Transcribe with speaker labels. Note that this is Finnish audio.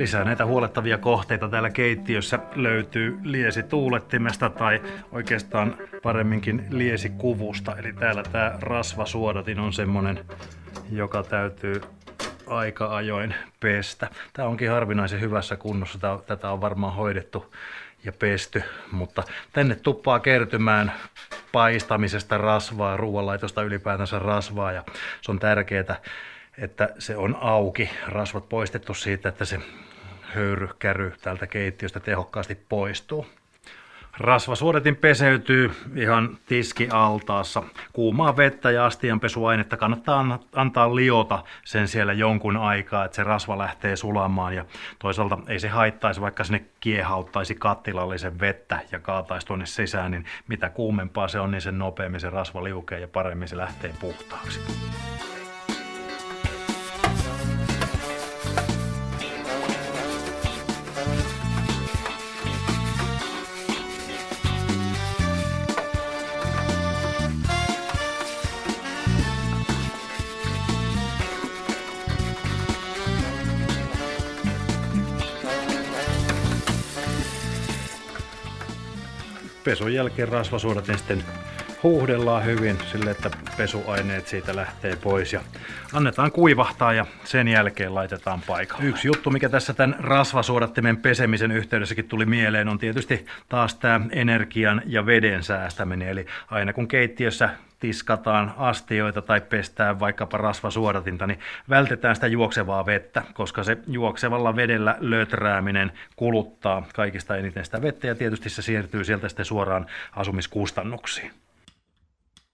Speaker 1: Lisää näitä huolettavia kohteita täällä keittiössä löytyy liesituulettimesta tai oikeastaan paremminkin liesikuvusta. Eli täällä tämä rasvasuodatin on semmonen, joka täytyy aika ajoin pestä. Tää onkin harvinaisen hyvässä kunnossa. Tätä on varmaan hoidettu ja pesty, mutta tänne tuppaa kertymään paistamisesta rasvaa, ruoanlaitosta ylipäätänsä rasvaa, ja se on tärkeää, että se on auki, rasvat poistettu siitä, että se höyrykäry täältä keittiöstä tehokkaasti poistuu. Rasvasuodatin peseytyy ihan tiskialtaassa. Kuumaa vettä ja astianpesuainetta kannattaa antaa liota sen siellä jonkun aikaa, että se rasva lähtee sulamaan. Ja toisaalta ei se haittaisi, vaikka sinne kiehauttaisi kattilallisen vettä ja kaataisi tuonne sisään, niin mitä kuumempaa se on, niin sen nopeammin se rasva liukee ja paremmin se lähtee puhtaaksi. Pesun jälkeen rasvasuodatin sitten huuhdellaan hyvin sille, että pesuaineet siitä lähtee pois ja annetaan kuivahtaa ja sen jälkeen laitetaan paikalle. Yksi juttu, mikä tässä tämän rasvasuodattimen pesemisen yhteydessäkin tuli mieleen, on tietysti taas tämä energian ja veden säästäminen. Eli aina kun keittiössä tiskataan astioita tai pestään vaikkapa rasvasuodatinta, niin vältetään sitä juoksevaa vettä, koska se juoksevalla vedellä löträäminen kuluttaa kaikista eniten sitä vettä ja tietysti se siirtyy sieltä sitten suoraan asumiskustannuksiin.